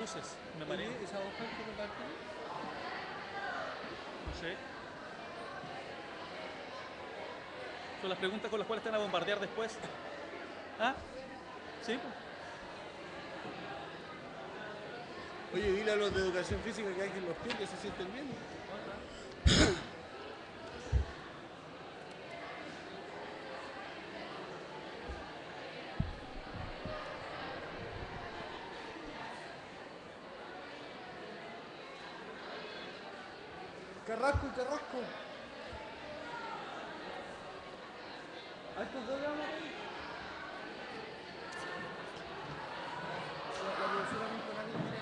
luces, me parece. Oye, esa hoja que reparte. No sé. Son las preguntas con las cuales te van a bombardear después. ¿Ah? ¿Sí? Oye, dile a los de educación física que hay que los pies que se sienten bien. Carrasco y Carrasco. ¿A estos dos vamos ahí? La profesora me dijo nadie mira.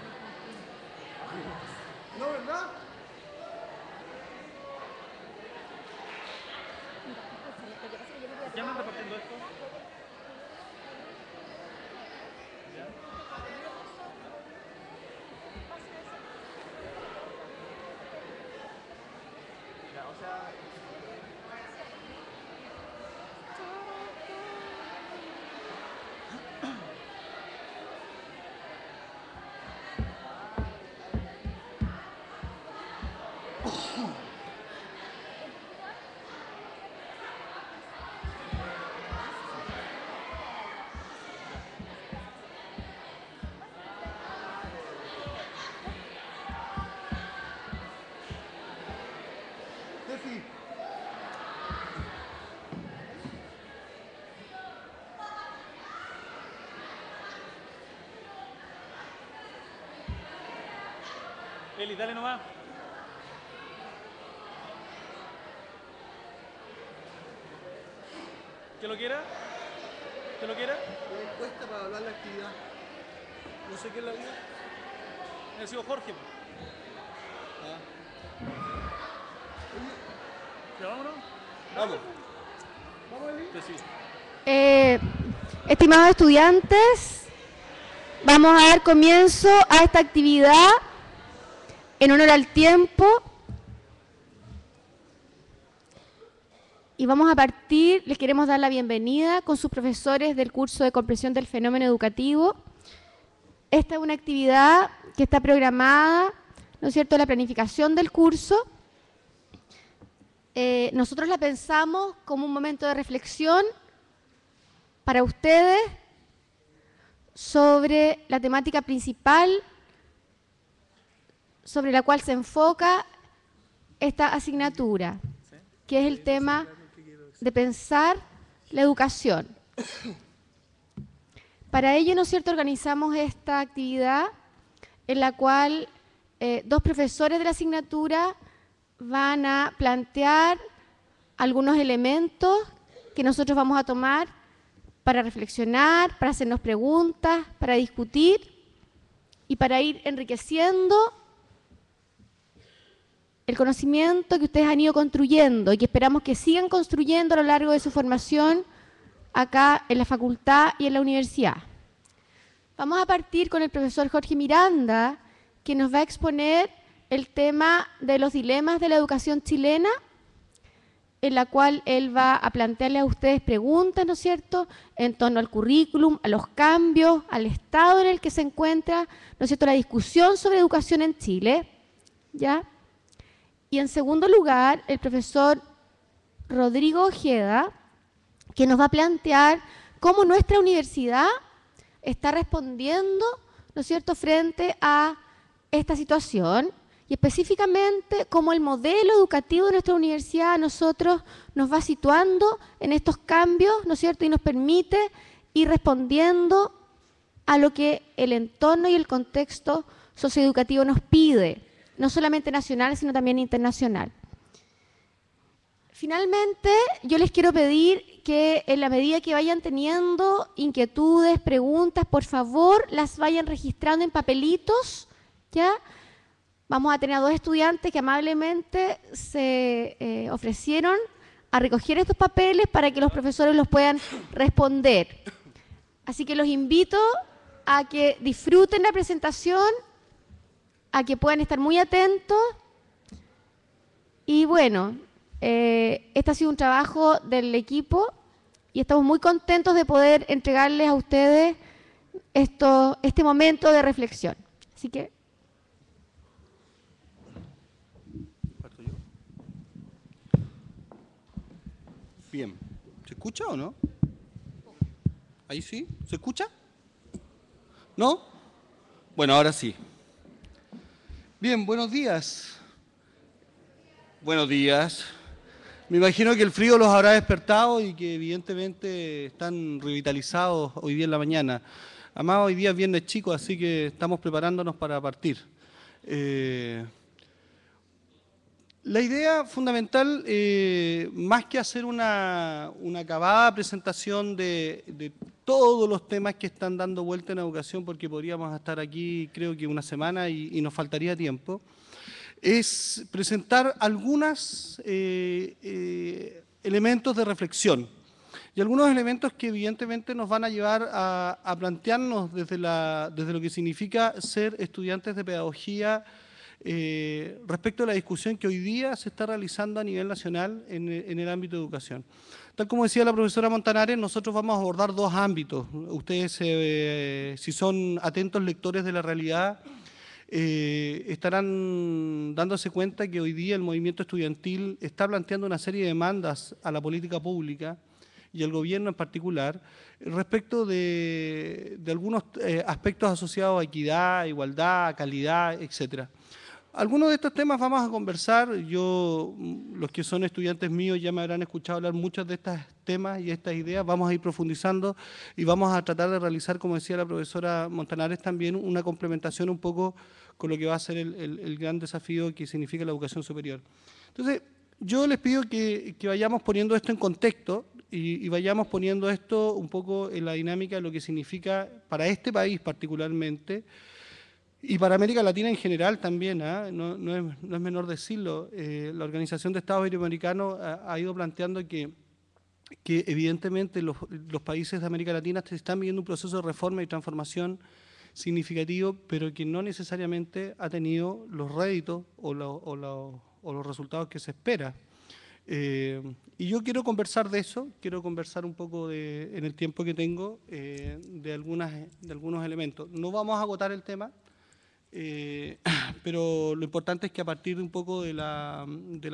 ¿No, verdad? ¿Ya andan repartiendo esto? Ya, o sea... Tefi. Eli, dale nomás. ¿Que lo quiera? ¿Que lo quiera? La encuesta para evaluar la actividad. No sé qué es la vida. Ha sido Jorge. Ah. ¿Ya vámonos? Vamos. Vamos, Eli. Sí, sí. Estimados estudiantes, vamos a dar comienzo a esta actividad en honor al tiempo y vamos a partir, les queremos dar la bienvenida con sus profesores del curso de comprensión del fenómeno educativo. Esta es una actividad que está programada, ¿no es cierto?, la planificación del curso. Nosotros la pensamos como un momento de reflexión para ustedes sobre la temática principal sobre la cual se enfoca esta asignatura, que es el tema de pensar la educación. Para ello, ¿no es cierto?, organizamos esta actividad en la cual dos profesores de la asignatura van a plantear algunos elementos que nosotros vamos a tomar para reflexionar, para hacernos preguntas, para discutir y para ir enriqueciendo el conocimiento que ustedes han ido construyendo y que esperamos que sigan construyendo a lo largo de su formación acá en la facultad y en la universidad. Vamos a partir con el profesor Jorge Miranda, que nos va a exponer el tema de los dilemas de la educación chilena, en la cual él va a plantearle a ustedes preguntas, ¿no es cierto?, en torno al currículum, a los cambios, al estado en el que se encuentra, ¿no es cierto?, la discusión sobre educación en Chile, ¿ya? Y en segundo lugar, el profesor Rodrigo Ojeda, que nos va a plantear cómo nuestra universidad está respondiendo, ¿no es cierto?, frente a esta situación y específicamente cómo el modelo educativo de nuestra universidad a nosotros nos va situando en estos cambios, ¿no es cierto?, y nos permite ir respondiendo a lo que el entorno y el contexto socioeducativo nos pide, no solamente nacional, sino también internacional. Finalmente, yo les quiero pedir que en la medida que vayan teniendo inquietudes, preguntas, por favor, las vayan registrando en papelitos, ¿ya? Vamos a tener a dos estudiantes que amablemente se ofrecieron a recoger estos papeles para que los profesores los puedan responder. Así que los invito a que disfruten la presentación, a que puedan estar muy atentos. Y bueno, este ha sido un trabajo del equipo y estamos muy contentos de poder entregarles a ustedes este momento de reflexión. Así que ¿Parto yo? Bien. ¿Se escucha o no? ¿Ahí sí? ¿Se escucha? ¿No? Bueno, ahora sí. Bien, buenos días. Buenos días. Me imagino que el frío los habrá despertado y que evidentemente están revitalizados hoy día en la mañana. Además, hoy día es viernes chico, así que estamos preparándonos para partir. La idea fundamental, más que hacer una acabada presentación de todos los temas que están dando vuelta en educación, porque podríamos estar aquí creo que una semana y nos faltaría tiempo, es presentar algunos elementos de reflexión y algunos elementos que evidentemente nos van a llevar a plantearnos desde lo que significa ser estudiantes de pedagogía respecto a la discusión que hoy día se está realizando a nivel nacional en el ámbito de educación. Tal como decía la profesora Montanares, nosotros vamos a abordar dos ámbitos. Ustedes, si son atentos lectores de la realidad, estarán dándose cuenta que hoy día el movimiento estudiantil está planteando una serie de demandas a la política pública y al gobierno en particular respecto de algunos aspectos asociados a equidad, igualdad, calidad, etcétera. Algunos de estos temas vamos a conversar. Los que son estudiantes míos ya me habrán escuchado hablar muchos de estos temas y estas ideas. Vamos a ir profundizando y vamos a tratar de realizar, como decía la profesora Montanares, también una complementación un poco con lo que va a ser el gran desafío que significa la educación superior. Entonces, yo les pido que vayamos poniendo esto en contexto y vayamos poniendo esto un poco en la dinámica de lo que significa para este país particularmente, y para América Latina en general también, no es menor decirlo. La Organización de Estados Iberoamericanos ha ido planteando que evidentemente los países de América Latina están viviendo un proceso de reforma y transformación significativo, pero que no necesariamente ha tenido los réditos o los resultados que se espera. Y yo quiero conversar de eso, quiero conversar un poco en el tiempo que tengo de algunos elementos. No vamos a agotar el tema. Pero lo importante es que a partir de un poco de la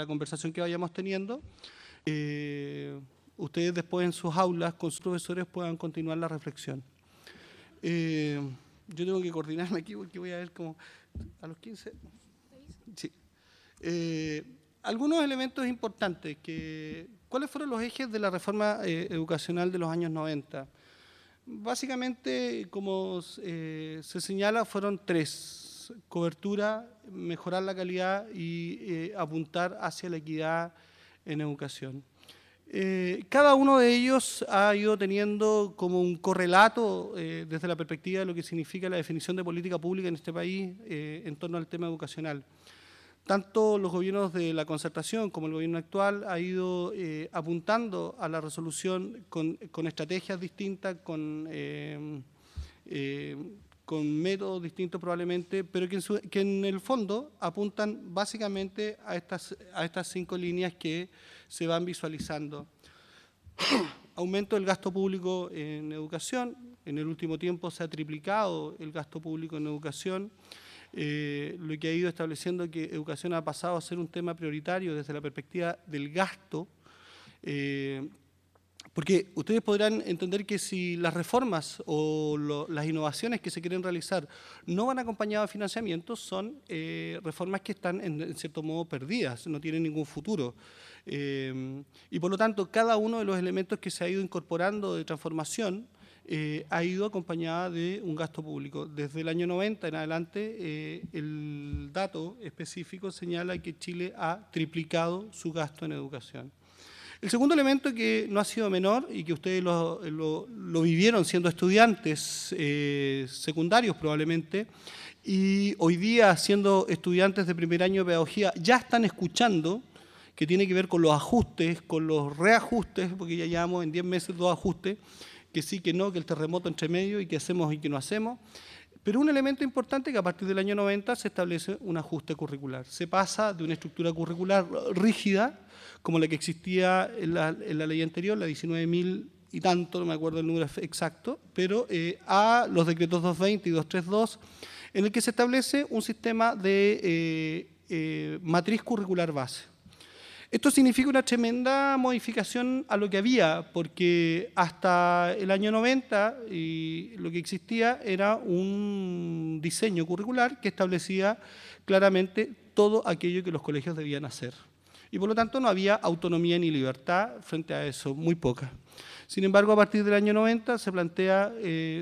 conversación que vayamos teniendo, ustedes después en sus aulas con sus profesores puedan continuar la reflexión. Yo tengo que coordinarme aquí porque voy a ver como a los 15. Sí. Algunos elementos importantes. ¿Cuáles fueron los ejes de la reforma educacional de los años 90? Básicamente, como se señala, fueron tres: cobertura, mejorar la calidad y apuntar hacia la equidad en educación. Cada uno de ellos ha ido teniendo como un correlato desde la perspectiva de lo que significa la definición de política pública en este país en torno al tema educacional. Tanto los gobiernos de la concertación como el gobierno actual ha ido apuntando a la resolución con estrategias distintas, con métodos distintos probablemente, pero que en el fondo apuntan básicamente a estas 5 líneas que se van visualizando. Aumento del gasto público en educación. En el último tiempo se ha triplicado el gasto público en educación. Lo que ha ido estableciendo que educación ha pasado a ser un tema prioritario desde la perspectiva del gasto, porque ustedes podrán entender que si las reformas o las innovaciones que se quieren realizar no van acompañadas de financiamiento, son reformas que están en cierto modo perdidas, no tienen ningún futuro. Y por lo tanto, cada uno de los elementos que se ha ido incorporando de transformación ha ido acompañada de un gasto público. Desde el año 90 en adelante, el dato específico señala que Chile ha triplicado su gasto en educación. El segundo elemento que no ha sido menor y que ustedes lo vivieron siendo estudiantes secundarios probablemente, y hoy día siendo estudiantes de primer año de pedagogía ya están escuchando, que tiene que ver con los ajustes, con los reajustes, porque ya llevamos en 10 meses 2 ajustes, que sí, que no, que el terremoto entre medio y que hacemos y que no hacemos. Pero un elemento importante que a partir del año 90 se establece un ajuste curricular. Se pasa de una estructura curricular rígida, como la que existía en la ley anterior, la 19.000 y tanto, no me acuerdo el número exacto, pero a los decretos 220 y 232, en el que se establece un sistema de matriz curricular base. Esto significa una tremenda modificación a lo que había, porque hasta el año 90 lo que existía era un diseño curricular que establecía claramente todo aquello que los colegios debían hacer. Y por lo tanto no había autonomía ni libertad frente a eso, muy poca. Sin embargo, a partir del año 90 se plantea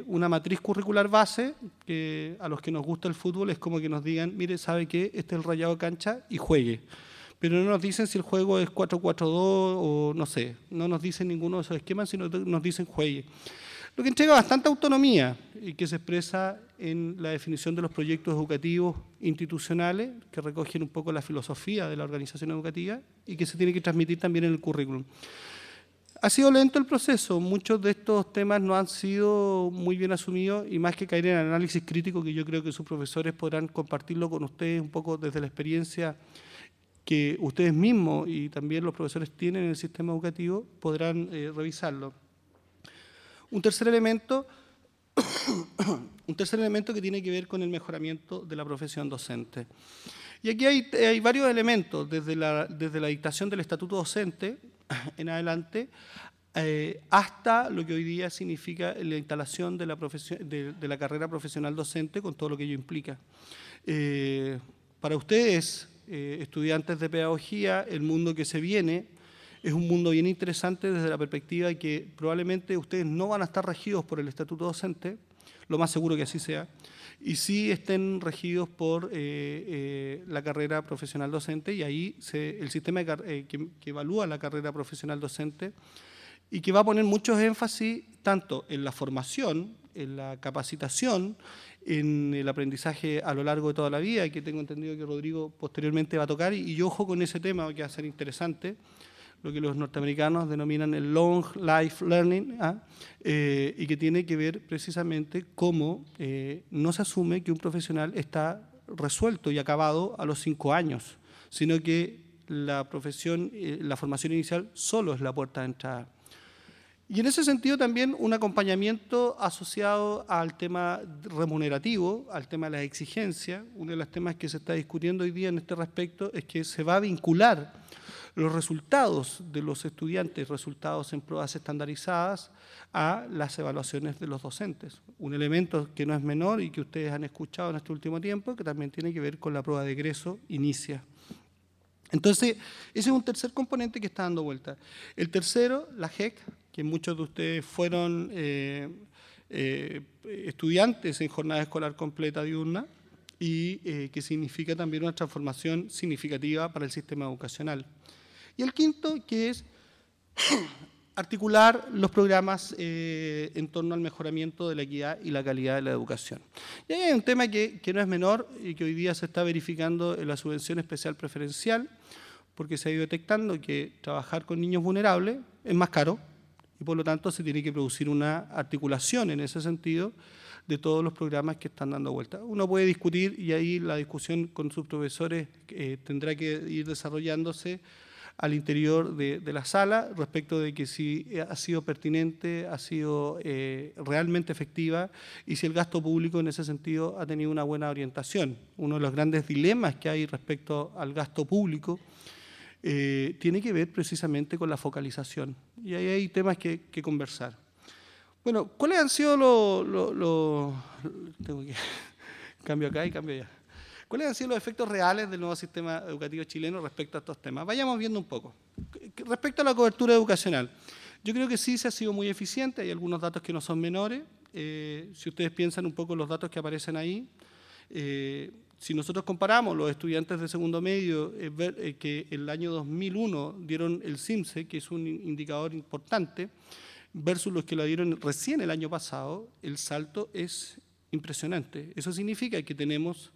una matriz curricular base, que a los que nos gusta el fútbol es como que nos digan, mire, ¿sabe qué? Este es el rayado cancha y juegue. Pero no nos dicen si el juego es 4-4-2 o no sé, no nos dicen ninguno de esos esquemas, sino nos dicen juegue. Lo que entrega bastante autonomía y que se expresa en la definición de los proyectos educativos institucionales, que recogen un poco la filosofía de la organización educativa y que se tiene que transmitir también en el currículum. Ha sido lento el proceso, muchos de estos temas no han sido muy bien asumidos y más que caer en análisis crítico, que yo creo que sus profesores podrán compartirlo con ustedes un poco desde la experiencia que ustedes mismos y también los profesores tienen en el sistema educativo, podrán revisarlo. Un tercer elemento que tiene que ver con el mejoramiento de la profesión docente. Y aquí hay varios elementos, desde la dictación del estatuto docente en adelante, hasta lo que hoy día significa la instalación de la carrera profesional docente con todo lo que ello implica. Para ustedes, estudiantes de pedagogía, el mundo que se viene es un mundo bien interesante desde la perspectiva de que probablemente ustedes no van a estar regidos por el estatuto docente, lo más seguro que así sea, y sí estén regidos por la carrera profesional docente, y ahí el sistema que evalúa la carrera profesional docente y que va a poner mucho énfasis tanto en la formación, en la capacitación, en el aprendizaje a lo largo de toda la vida, que tengo entendido que Rodrigo posteriormente va a tocar, y yo ojo con ese tema que va a ser interesante, lo que los norteamericanos denominan el long life learning, y que tiene que ver precisamente cómo no se asume que un profesional está resuelto y acabado a los 5 años, sino que la formación inicial solo es la puerta de entrada. Y en ese sentido también un acompañamiento asociado al tema remunerativo, al tema de las exigencias. Uno de los temas que se está discutiendo hoy día en este respecto es que se va a vincular los resultados de los estudiantes, resultados en pruebas estandarizadas, a las evaluaciones de los docentes. Un elemento que no es menor y que ustedes han escuchado en este último tiempo, que también tiene que ver con la prueba de egreso inicia. Entonces, ese es un tercer componente que está dando vuelta. El tercero, la JEC, que muchos de ustedes fueron estudiantes en jornada escolar completa diurna y que significa también una transformación significativa para el sistema educacional. Y el quinto, que es articular los programas en torno al mejoramiento de la equidad y la calidad de la educación. Y ahí hay un tema que no es menor y que hoy día se está verificando en la subvención especial preferencial, porque se ha ido detectando que trabajar con niños vulnerables es más caro, y por lo tanto se tiene que producir una articulación en ese sentido de todos los programas que están dando vuelta. Uno puede discutir, y ahí la discusión con sus profesores tendrá que ir desarrollándose al interior de la sala respecto de que si ha sido pertinente, ha sido realmente efectiva y si el gasto público en ese sentido ha tenido una buena orientación. Uno de los grandes dilemas que hay respecto al gasto público tiene que ver precisamente con la focalización. Y ahí hay temas que conversar. Bueno, ¿cuáles han sido tengo que cambio acá y cambio allá. ¿Cuáles han sido los efectos reales del nuevo sistema educativo chileno respecto a estos temas? Vayamos viendo un poco. Respecto a la cobertura educacional, yo creo que sí se ha sido muy eficiente, hay algunos datos que no son menores. Si ustedes piensan un poco los datos que aparecen ahí, si nosotros comparamos los estudiantes de segundo medio que el año 2001 dieron el CIMSE, que es un indicador importante, versus los que lo dieron recién el año pasado, el salto es impresionante. Eso significa que tenemos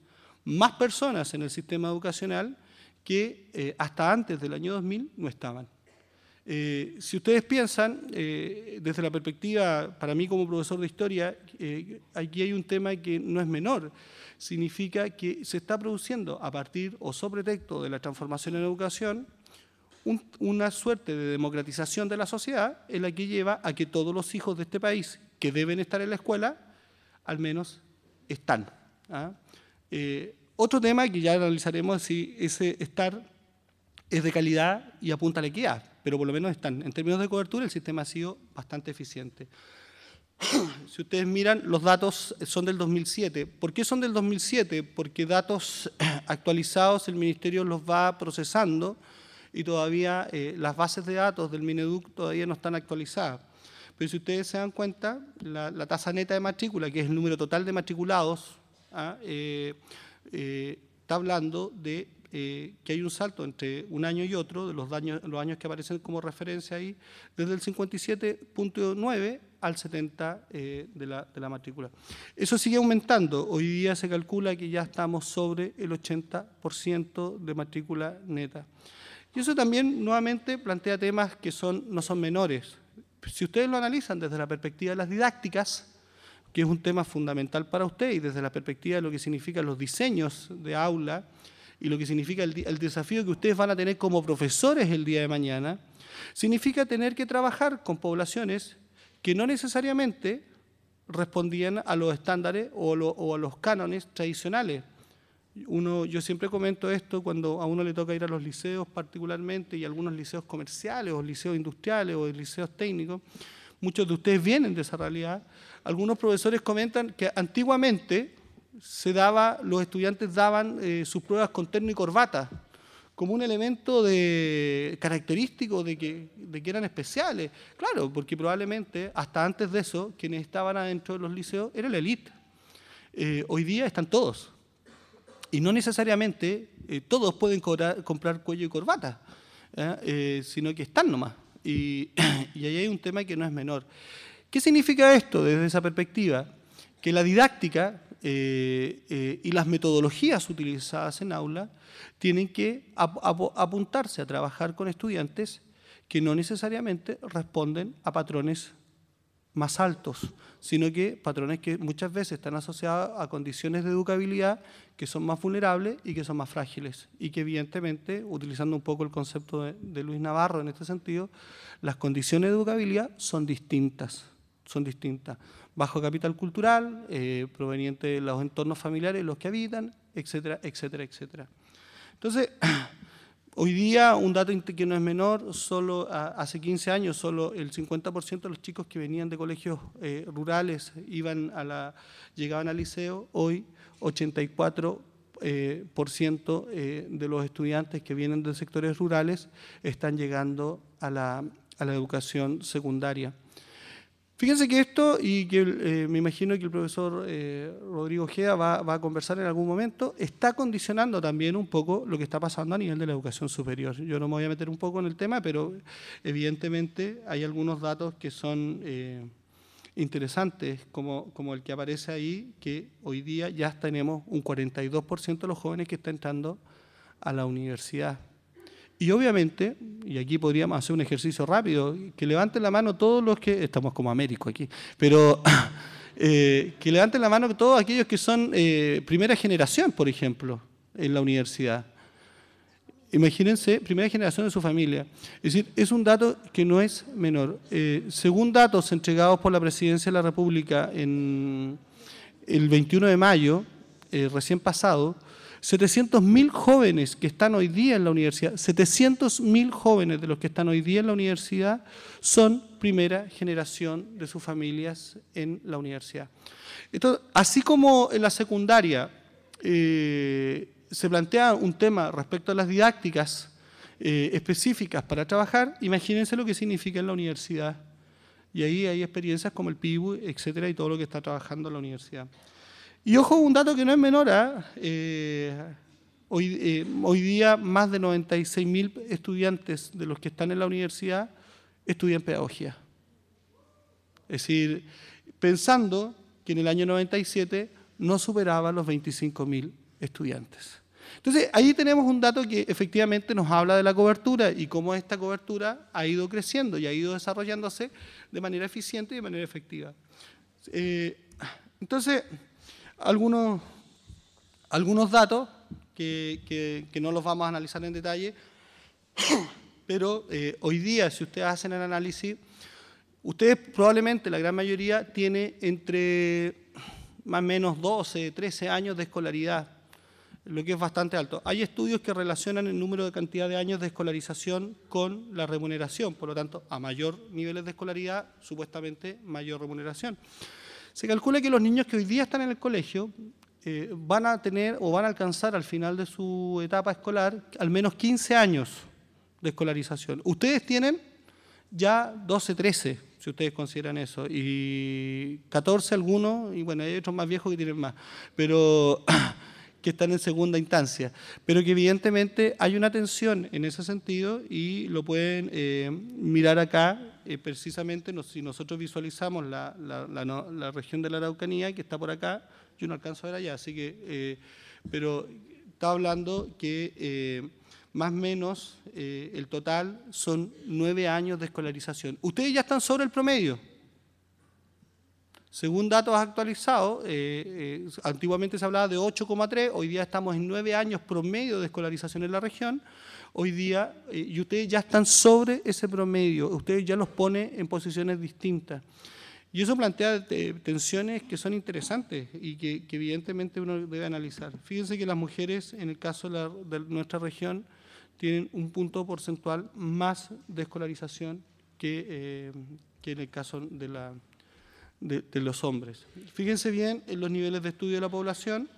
más personas en el sistema educacional que hasta antes del año 2000 no estaban. Si ustedes piensan, desde la perspectiva, para mí como profesor de historia, aquí hay un tema que no es menor. Significa que se está produciendo a partir o sobre texto de la transformación en educación una suerte de democratización de la sociedad en la que lleva a que todos los hijos de este país que deben estar en la escuela, al menos están. Otro tema que ya analizaremos es si ese estar es de calidad y apunta a la equidad, pero por lo menos están. En términos de cobertura, el sistema ha sido bastante eficiente. Si ustedes miran, los datos son del 2007. ¿Por qué son del 2007? Porque datos actualizados el Ministerio los va procesando y todavía las bases de datos del Mineduc todavía no están actualizadas. Pero si ustedes se dan cuenta, la tasa neta de matrícula, que es el número total de matriculados, está hablando de que hay un salto entre un año y otro, de los años que aparecen como referencia ahí, desde el 57.9 al 70 de la matrícula. Eso sigue aumentando. Hoy día se calcula que ya estamos sobre el 80% de matrícula neta. Y eso también nuevamente plantea temas que no son menores. Si ustedes lo analizan desde la perspectiva de las didácticas, que es un tema fundamental para usted, y desde la perspectiva de lo que significan los diseños de aula y lo que significa el desafío que ustedes van a tener como profesores el día de mañana, significa tener que trabajar con poblaciones que no necesariamente respondían a los estándares o a los cánones tradicionales. Yo siempre comento esto cuando a uno le toca ir a los liceos particularmente, y algunos liceos comerciales o liceos industriales o liceos técnicos. Muchos de ustedes vienen de esa realidad. Algunos profesores comentan que antiguamente los estudiantes daban sus pruebas con terno y corbata, como un elemento característico de que eran especiales. Claro, porque probablemente hasta antes de eso, quienes estaban adentro de los liceos era la élite. Hoy día están todos. Y no necesariamente todos pueden comprar cuello y corbata, sino que están nomás. Y ahí hay un tema que no es menor. ¿Qué significa esto desde esa perspectiva? Que la didáctica y las metodologías utilizadas en aula tienen que apuntarse a trabajar con estudiantes que no necesariamente responden a patrones más altos, sino que patrones que muchas veces están asociados a condiciones de educabilidad que son más vulnerables y que son más frágiles, y que evidentemente, utilizando un poco el concepto de Luis Navarro en este sentido, las condiciones de educabilidad son distintas. Bajo capital cultural, proveniente de los entornos familiares en los que habitan, etcétera, etcétera, etcétera. Entonces, hoy día, un dato que no es menor, hace 15 años, solo el 50% de los chicos que venían de colegios rurales llegaban al liceo. Hoy, 84% de los estudiantes que vienen de sectores rurales están llegando a la educación secundaria. Fíjense que esto, y que me imagino que el profesor Rodrigo Ojeda va a conversar en algún momento, está condicionando también un poco lo que está pasando a nivel de la educación superior. Yo no me voy a meter un poco en el tema, pero evidentemente hay algunos datos que son interesantes, como el que aparece ahí, que hoy día ya tenemos un 42% de los jóvenes que están entrando a la universidad. Y obviamente, y aquí podríamos hacer un ejercicio rápido, que levanten la mano todos los que, estamos como Américo aquí, pero que levanten la mano todos aquellos que son primera generación, por ejemplo, en la universidad. Imagínense, primera generación de su familia. Es decir, es un dato que no es menor. Según datos entregados por la Presidencia de la República el 21 de mayo, recién pasado, 700.000 jóvenes que están hoy día en la universidad, 700.000 jóvenes de los que están hoy día en la universidad son primera generación de sus familias en la universidad. Entonces, así como en la secundaria se plantea un tema respecto a las didácticas específicas para trabajar, imagínense lo que significa en la universidad. Y ahí hay experiencias como el PIBU, etcétera, y todo lo que está trabajando en la universidad. Y ojo, un dato que no es menor, hoy día más de 96.000 estudiantes de los que están en la universidad estudian pedagogía. Es decir, pensando que en el año 97 no superaba los 25.000 estudiantes. Entonces, ahí tenemos un dato que efectivamente nos habla de la cobertura y cómo esta cobertura ha ido creciendo y ha ido desarrollándose de manera eficiente y de manera efectiva. Entonces, algunos datos que no los vamos a analizar en detalle, pero hoy día, si ustedes hacen el análisis, ustedes probablemente, la gran mayoría, tiene entre más o menos 12, 13 años de escolaridad. lo que es bastante alto. Hay estudios que relacionan el número de cantidad de años de escolarización con la remuneración, por lo tanto, a mayor niveles de escolaridad, supuestamente mayor remuneración. Se calcula que los niños que hoy día están en el colegio van a tener o van a alcanzar al final de su etapa escolar al menos 15 años de escolarización. Ustedes tienen ya 12, 13, si ustedes consideran eso, y 14 algunos, y bueno, hay otros más viejos que tienen más, pero que están en segunda instancia, pero que evidentemente hay una tensión en ese sentido y lo pueden mirar acá, precisamente si nosotros visualizamos la región de la Araucanía, que está por acá, yo no alcanzo a ver allá, así que, pero está hablando que más o menos el total son 9 años de escolarización. Ustedes ya están sobre el promedio. Según datos actualizados, antiguamente se hablaba de 8,3, hoy día estamos en 9 años promedio de escolarización en la región, hoy día, y ustedes ya están sobre ese promedio, ustedes ya los pone en posiciones distintas. Y eso plantea tensiones que son interesantes y que evidentemente uno debe analizar. Fíjense que las mujeres, en el caso de nuestra región, tienen un punto porcentual más de escolarización que en el caso de los hombres. Fíjense bien en los niveles de estudio de la población,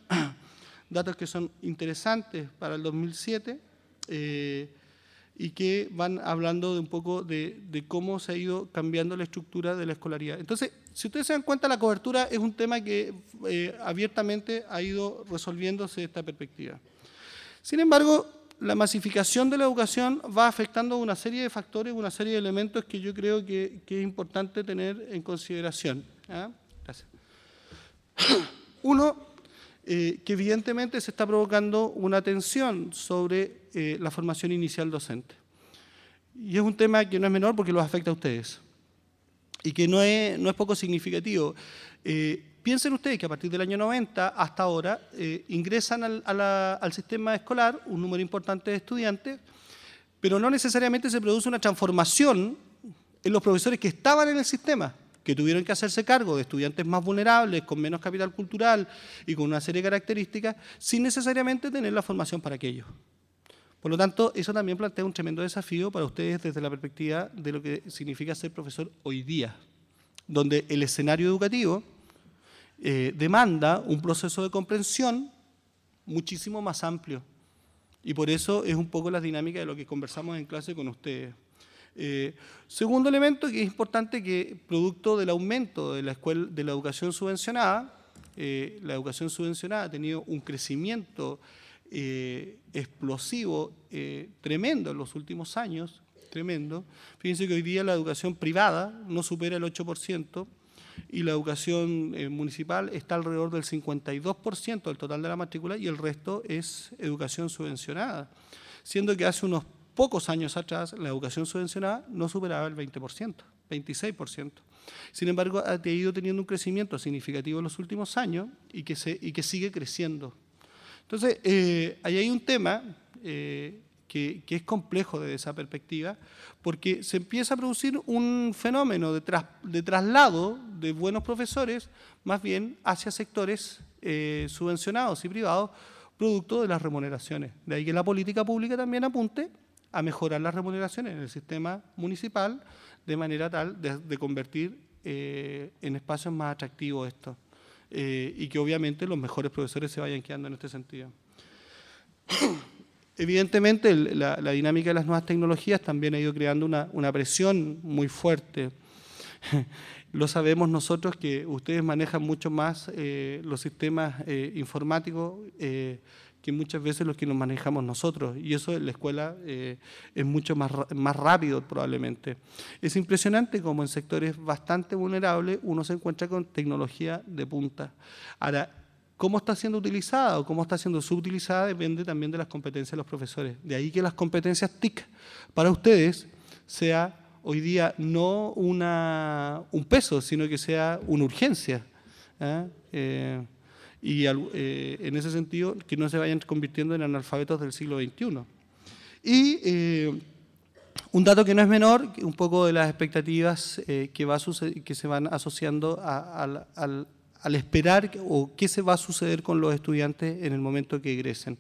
datos que son interesantes para el 2007 y que van hablando de un poco de cómo se ha ido cambiando la estructura de la escolaridad. Entonces, si ustedes se dan cuenta, la cobertura es un tema que abiertamente ha ido resolviéndose esta perspectiva. Sin embargo, la masificación de la educación va afectando una serie de factores, una serie de elementos que yo creo que es importante tener en consideración. ¿Ah? Gracias. Uno, que evidentemente se está provocando una tensión sobre la formación inicial docente. Y es un tema que no es menor porque los afecta a ustedes y que no es poco significativo. Piensen ustedes que a partir del año 90 hasta ahora ingresan al sistema escolar un número importante de estudiantes, pero no necesariamente se produce una transformación en los profesores que estaban en el sistema, que tuvieron que hacerse cargo de estudiantes más vulnerables, con menos capital cultural y con una serie de características, sin necesariamente tener la formación para aquello. Por lo tanto, eso también plantea un tremendo desafío para ustedes desde la perspectiva de lo que significa ser profesor hoy día, donde el escenario educativo demanda un proceso de comprensión muchísimo más amplio. Y por eso es un poco la dinámica de lo que conversamos en clase con ustedes. Segundo elemento que es importante, que producto del aumento de la educación subvencionada, la educación subvencionada ha tenido un crecimiento explosivo tremendo en los últimos años, tremendo. Fíjense que hoy día la educación privada no supera el 8%, y la educación municipal está alrededor del 52% del total de la matrícula y el resto es educación subvencionada, siendo que hace unos pocos años atrás la educación subvencionada no superaba el 20%, 26%. Sin embargo, ha ido teniendo un crecimiento significativo en los últimos años y que sigue creciendo. Entonces, ahí hay un tema que es complejo desde esa perspectiva, porque se empieza a producir un fenómeno de traslado de buenos profesores, más bien hacia sectores subvencionados y privados, producto de las remuneraciones. De ahí que la política pública también apunte a mejorar las remuneraciones en el sistema municipal, de manera tal de convertir en espacios más atractivos esto, y que obviamente los mejores profesores se vayan quedando en este sentido. Evidentemente, la dinámica de las nuevas tecnologías también ha ido creando una presión muy fuerte. Lo sabemos nosotros que ustedes manejan mucho más los sistemas informáticos que muchas veces los que nos manejamos nosotros, y eso en la escuela es mucho más rápido probablemente. Es impresionante cómo en sectores bastante vulnerables uno se encuentra con tecnología de punta. Ahora, cómo está siendo utilizada o cómo está siendo subutilizada depende también de las competencias de los profesores. De ahí que las competencias TIC para ustedes sea hoy día no un peso, sino que sea una urgencia. Y en ese sentido, que no se vayan convirtiendo en analfabetos del siglo XXI. Y un dato que no es menor, un poco de las expectativas que se van asociando a al esperar o qué se va a suceder con los estudiantes en el momento que egresen.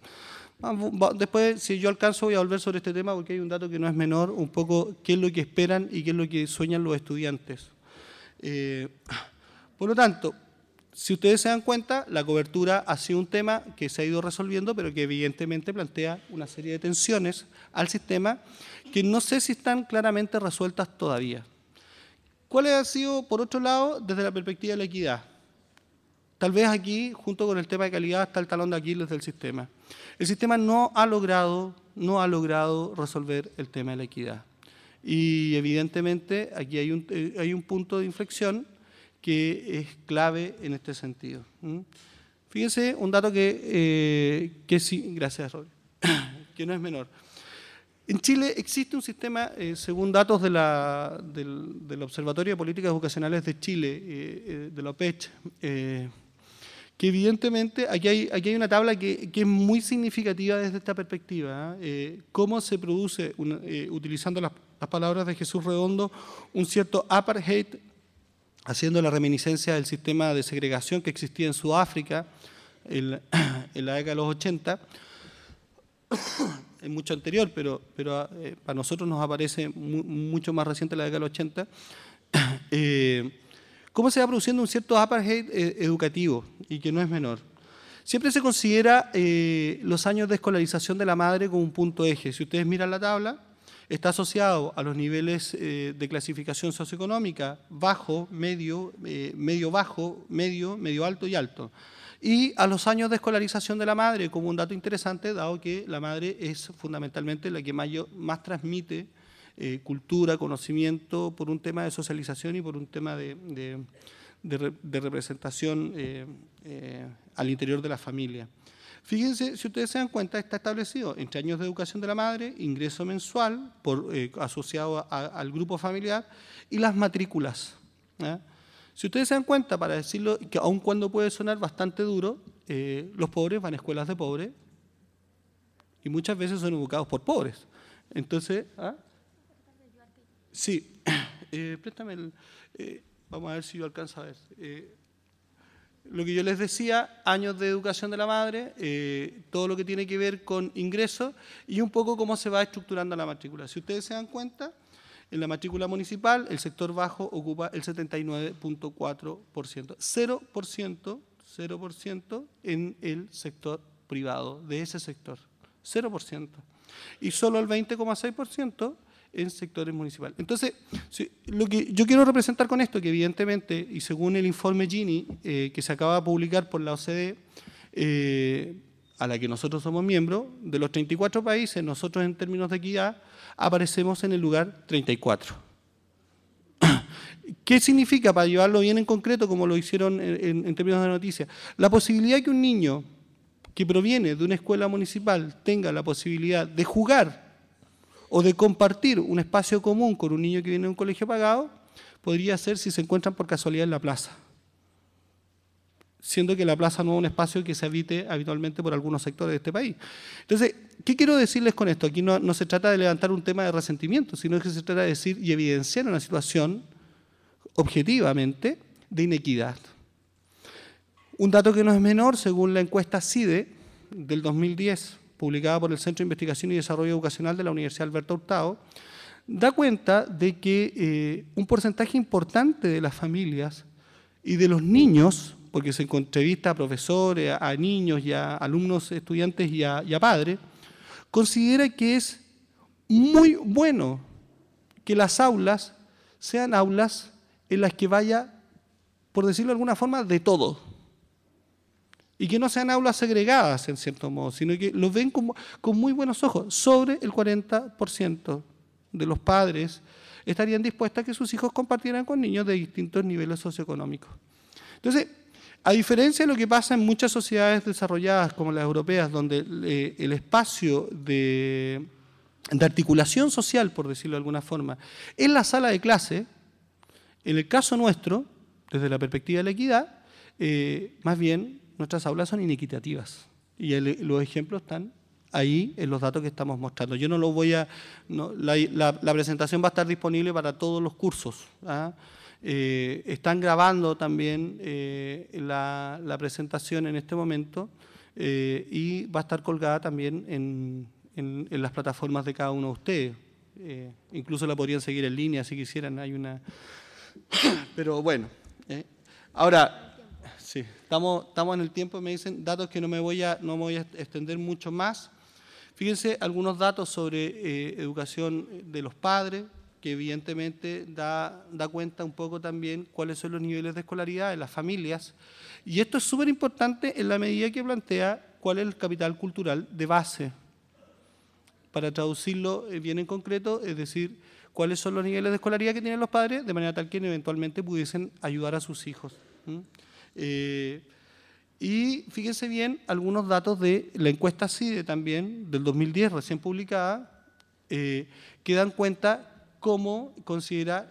Después, si yo alcanzo, voy a volver sobre este tema porque hay un dato que no es menor, un poco qué es lo que esperan y qué es lo que sueñan los estudiantes. Por lo tanto, si ustedes se dan cuenta, la cobertura ha sido un tema que se ha ido resolviendo, pero que evidentemente plantea una serie de tensiones al sistema que no sé si están claramente resueltas todavía. ¿Cuáles han sido, por otro lado, desde la perspectiva de la equidad? Tal vez aquí, junto con el tema de calidad, está el talón de Aquiles del sistema. El sistema no ha logrado resolver el tema de la equidad. Y evidentemente aquí hay un punto de inflexión que es clave en este sentido. Fíjense un dato que sí, gracias, Robert, que no es menor. En Chile existe un sistema, según datos del Observatorio de Políticas Educacionales de Chile, de la OPECH, que evidentemente aquí hay una tabla que es muy significativa desde esta perspectiva. Cómo se produce, utilizando las palabras de Jesús Redondo, un cierto apartheid, haciendo la reminiscencia del sistema de segregación que existía en Sudáfrica en la década de los 80, es mucho anterior, pero para nosotros nos aparece mucho más reciente la década de los 80, cómo se va produciendo un cierto apartheid educativo, y que no es menor. Siempre se considera los años de escolarización de la madre como un punto eje. Si ustedes miran la tabla, está asociado a los niveles de clasificación socioeconómica, bajo, medio, medio-bajo, medio alto y alto. Y a los años de escolarización de la madre, como un dato interesante, dado que la madre es fundamentalmente la que más transmite cultura, conocimiento, por un tema de socialización y por un tema de representación al interior de la familia. Fíjense, si ustedes se dan cuenta, está establecido entre años de educación de la madre, ingreso mensual asociado al grupo familiar y las matrículas. Si ustedes se dan cuenta, para decirlo, que aun cuando puede sonar bastante duro, los pobres van a escuelas de pobres y muchas veces son educados por pobres. Entonces, sí, préstame vamos a ver si yo alcanzo a ver. Lo que yo les decía, años de educación de la madre, todo lo que tiene que ver con ingresos y un poco cómo se va estructurando la matrícula. Si ustedes se dan cuenta, en la matrícula municipal el sector bajo ocupa el 79.4%, 0% en el sector privado, de ese sector, 0%. Y solo el 20,6% en sectores municipales. Entonces, lo que yo quiero representar con esto, que evidentemente, y según el informe Gini, que se acaba de publicar por la OCDE, a la que nosotros somos miembros, de los 34 países, nosotros en términos de equidad, aparecemos en el lugar 34. ¿Qué significa, para llevarlo bien en concreto, como lo hicieron en términos de noticias? La posibilidad que un niño que proviene de una escuela municipal tenga la posibilidad de jugar o de compartir un espacio común con un niño que viene de un colegio pagado, podría ser si se encuentran por casualidad en la plaza. Siendo que la plaza no es un espacio que se habite habitualmente por algunos sectores de este país. Entonces, ¿qué quiero decirles con esto? Aquí no se trata de levantar un tema de resentimiento, sino que se trata de decir y evidenciar una situación objetivamente de inequidad. Un dato que no es menor, según la encuesta CIDE del 2010, publicada por el Centro de Investigación y Desarrollo Educacional de la Universidad Alberto Hurtado, da cuenta de que un porcentaje importante de las familias y de los niños, porque se entrevista a profesores, a niños y a alumnos, estudiantes y a padres, considera que es muy bueno que las aulas sean aulas en las que vaya, por decirlo de alguna forma, de todo. Y que no sean aulas segregadas, en cierto modo, sino que lo ven con muy buenos ojos. Sobre el 40% de los padres estarían dispuestos a que sus hijos compartieran con niños de distintos niveles socioeconómicos. Entonces, a diferencia de lo que pasa en muchas sociedades desarrolladas como las europeas, donde el espacio de articulación social, por decirlo de alguna forma, es la sala de clase, en el caso nuestro, desde la perspectiva de la equidad, más bien nuestras aulas son inequitativas. Y los ejemplos están ahí en los datos que estamos mostrando. Yo no lo voy a... la presentación va a estar disponible para todos los cursos. Están grabando también la presentación en este momento y va a estar colgada también en las plataformas de cada uno de ustedes. Incluso la podrían seguir en línea si quisieran, hay una... Pero bueno, ahora, sí, estamos en el tiempo, me dicen datos que no me voy a extender mucho más. Fíjense algunos datos sobre educación de los padres, que evidentemente da cuenta un poco también cuáles son los niveles de escolaridad de las familias. Y esto es súper importante en la medida que plantea cuál es el capital cultural de base. Para traducirlo bien en concreto, es decir, cuáles son los niveles de escolaridad que tienen los padres, de manera tal que eventualmente pudiesen ayudar a sus hijos. Y fíjense bien algunos datos de la encuesta CIDE también, del 2010, recién publicada, que dan cuenta cómo considera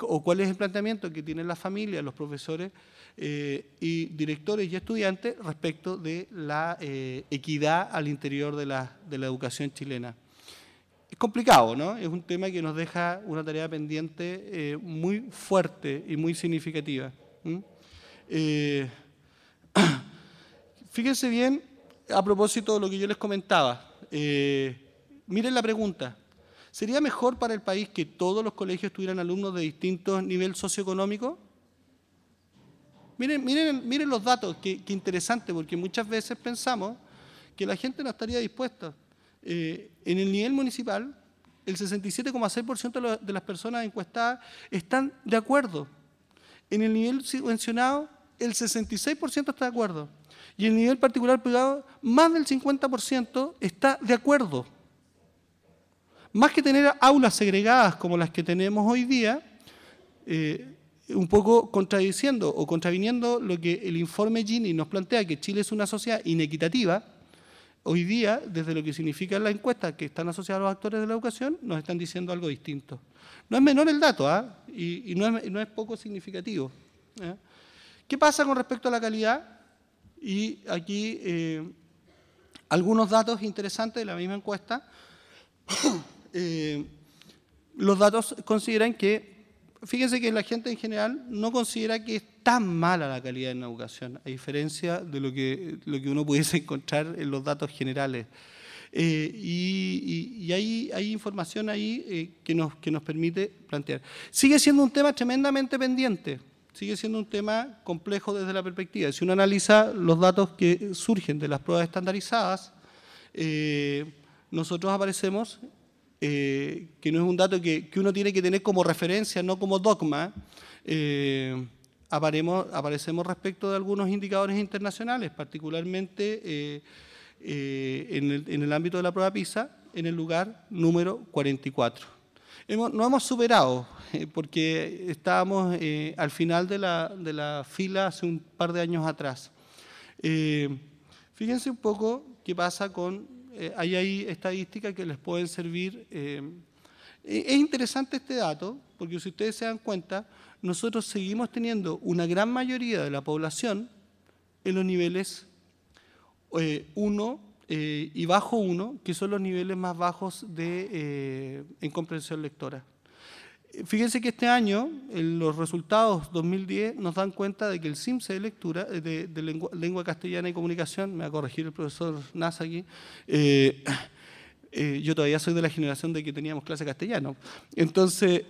o cuál es el planteamiento que tienen las familias, los profesores y directores y estudiantes respecto de la equidad al interior de la educación chilena. Es complicado, ¿no? Es un tema que nos deja una tarea pendiente muy fuerte y muy significativa. Fíjense bien, a propósito de lo que yo les comentaba, miren la pregunta. ¿Sería mejor para el país que todos los colegios tuvieran alumnos de distintos niveles socioeconómicos? Miren los datos, qué interesante, porque muchas veces pensamos que la gente no estaría dispuesta. En el nivel municipal, el 67,6% de las personas encuestadas están de acuerdo. En el nivel subvencionado, el 66% está de acuerdo. Y en el nivel particular privado, más del 50% está de acuerdo. Más que tener aulas segregadas como las que tenemos hoy día, un poco contradiciendo o contraviniendo lo que el informe Gini nos plantea, que Chile es una sociedad inequitativa, hoy día, desde lo que significa la encuesta que están asociados a los actores de la educación, nos están diciendo algo distinto. No es menor el dato, y no es poco significativo. ¿Qué pasa con respecto a la calidad? Y aquí algunos datos interesantes de la misma encuesta. Los datos consideran que, fíjense que la gente en general no considera que es tan mala la calidad en la educación, a diferencia de lo que uno pudiese encontrar en los datos generales. Y hay información ahí que nos permite plantear. Sigue siendo un tema tremendamente pendiente, sigue siendo un tema complejo desde la perspectiva. Si uno analiza los datos que surgen de las pruebas estandarizadas, nosotros aparecemos, que no es un dato que uno tiene que tener como referencia, no como dogma, aparecemos respecto de algunos indicadores internacionales, particularmente en el ámbito de la prueba PISA, en el lugar número 44. No hemos superado, porque estábamos al final de la fila hace un par de años atrás. Fíjense un poco qué pasa con... hay estadísticas que les pueden servir. Es interesante este dato, porque si ustedes se dan cuenta, nosotros seguimos teniendo una gran mayoría de la población en los niveles 1 y bajo 1, que son los niveles más bajos en comprensión lectora. Fíjense que este año, en los resultados 2010, nos dan cuenta de que el CIMSE de lectura, de lengua castellana y comunicación, me va a corregir el profesor Nasa aquí, yo todavía soy de la generación de que teníamos clase de castellano. Entonces,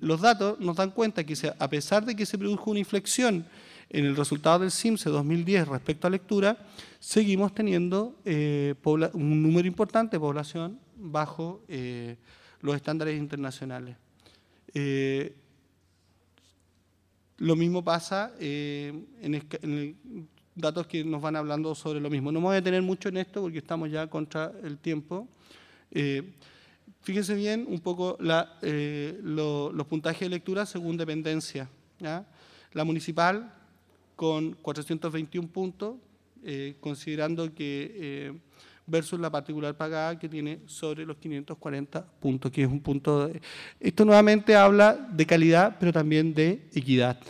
los datos nos dan cuenta que a pesar de que se produjo una inflexión en el resultado del CIMSE 2010 respecto a lectura, seguimos teniendo un número importante de población bajo los estándares internacionales. Lo mismo pasa en datos que nos van hablando sobre lo mismo. No me voy a detener mucho en esto porque estamos ya contra el tiempo. Fíjense bien un poco los puntajes de lectura según dependencia, ¿ya? La municipal con 421 puntos, considerando que versus la particular pagada que tiene sobre los 540 puntos, que es un punto... Esto nuevamente habla de calidad, pero también de equidad,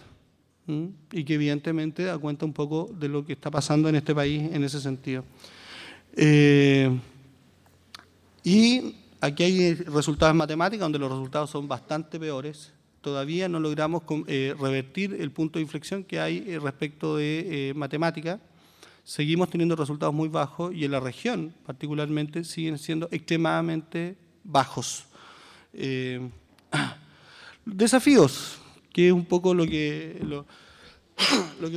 y que evidentemente da cuenta un poco de lo que está pasando en este país en ese sentido. Y aquí hay resultados en matemáticas donde los resultados son bastante peores. Todavía no logramos revertir el punto de inflexión que hay respecto de matemática. Seguimos teniendo resultados muy bajos y en la región particularmente siguen siendo extremadamente bajos. Desafíos, que es un poco lo que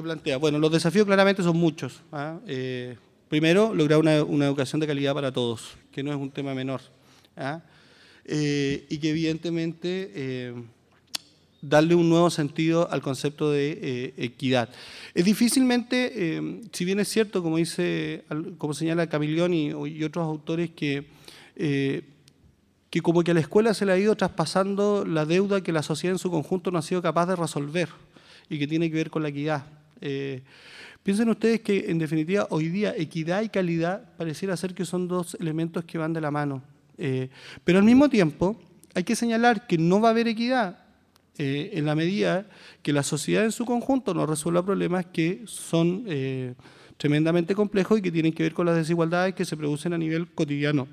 plantea. Bueno, los desafíos claramente son muchos. Primero, lograr una educación de calidad para todos, que no es un tema menor. Y que evidentemente darle un nuevo sentido al concepto de equidad. Es difícilmente, si bien es cierto, como señala Camilioni y otros autores, que como que a la escuela se le ha ido traspasando la deuda que la sociedad en su conjunto no ha sido capaz de resolver y que tiene que ver con la equidad. Piensen ustedes que, en definitiva, hoy día equidad y calidad pareciera ser que son dos elementos que van de la mano. Pero al mismo tiempo hay que señalar que no va a haber equidad en la medida que la sociedad en su conjunto no resuelva problemas que son tremendamente complejos y que tienen que ver con las desigualdades que se producen a nivel cotidiano.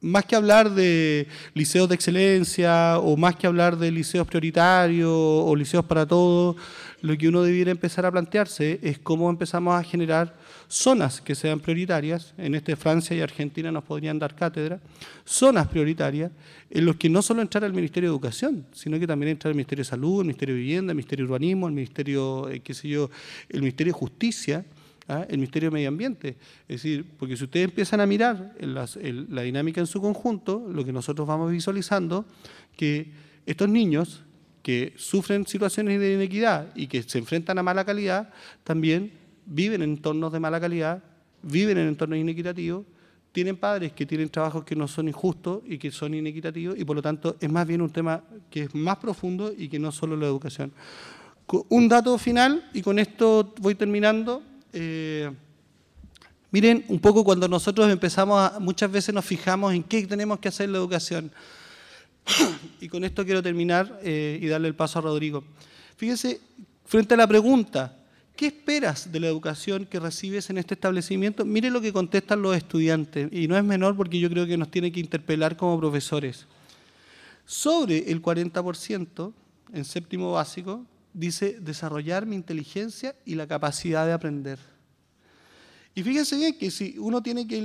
Más que hablar de liceos de excelencia o más que hablar de liceos prioritarios o liceos para todos, lo que uno debiera empezar a plantearse es cómo empezamos a generar zonas que sean prioritarias. En Francia y Argentina nos podrían dar cátedra. Zonas prioritarias en los que no solo entrara el Ministerio de Educación, sino que también entrara el Ministerio de Salud, el Ministerio de Vivienda, el Ministerio de Urbanismo, el Ministerio, el Ministerio de Justicia, el Ministerio de Medio Ambiente. Es decir, porque si ustedes empiezan a mirar la dinámica en su conjunto, lo que nosotros vamos visualizando, que estos niños que sufren situaciones de inequidad y que se enfrentan a mala calidad, también viven en entornos de mala calidad, viven en entornos inequitativos, tienen padres que tienen trabajos que no son injustos y que son inequitativos, y por lo tanto es más bien un tema que es más profundo y que no solo la educación. Un dato final, y con esto voy terminando. Miren, un poco cuando nosotros muchas veces nos fijamos en qué tenemos que hacer en la educación. Y con esto quiero terminar y darle el paso a Rodrigo. Fíjense, frente a la pregunta, ¿qué esperas de la educación que recibes en este establecimiento? Miren lo que contestan los estudiantes, y no es menor porque yo creo que nos tiene que interpelar como profesores. Sobre el 40% en séptimo básico dice desarrollar mi inteligencia y la capacidad de aprender. Y fíjense bien que si uno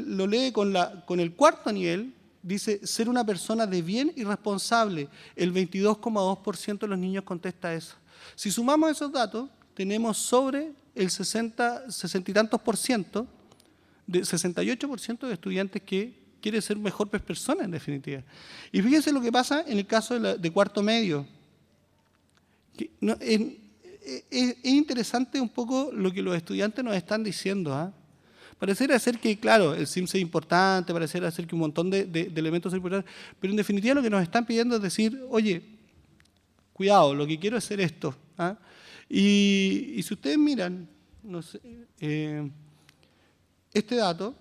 lo lee con el cuarto nivel, dice ser una persona de bien y responsable. El 22,2% de los niños contesta eso. Si sumamos esos datos, tenemos sobre el 60 y tantos por ciento, 68% de estudiantes que quiere ser mejor persona en definitiva. Y fíjense lo que pasa en el caso de cuarto medio. Es interesante un poco lo que los estudiantes nos están diciendo. Pareciera ser que, claro, el CIMSE es importante, pareciera ser que un montón de elementos son importantes, pero en definitiva lo que nos están pidiendo es decir, oye, cuidado, lo que quiero es hacer esto. Y si ustedes miran, no sé, este dato,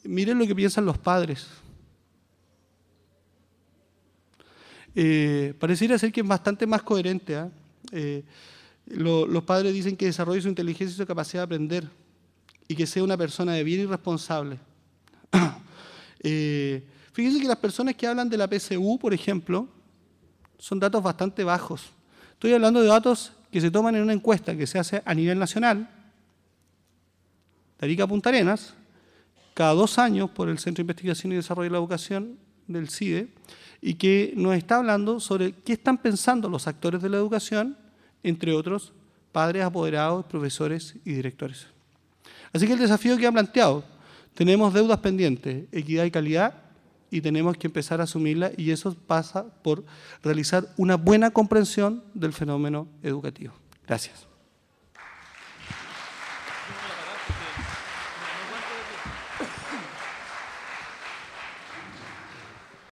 miren lo que piensan los padres. Pareciera ser que es bastante más coherente. Los padres dicen que desarrolle su inteligencia y su capacidad de aprender y que sea una persona de bien y responsable. Fíjense que las personas que hablan de la PSU, por ejemplo, son datos bastante bajos. Estoy hablando de datos que se toman en una encuesta que se hace a nivel nacional, de Arica a Punta Arenas, cada 2 años por el Centro de Investigación y Desarrollo de la Educación del CIDE, y que nos está hablando sobre qué están pensando los actores de la educación, entre otros, padres, apoderados, profesores y directores. Así que el desafío que han planteado, tenemos deudas pendientes, equidad y calidad, y tenemos que empezar a asumirla, y eso pasa por realizar una buena comprensión del fenómeno educativo. Gracias.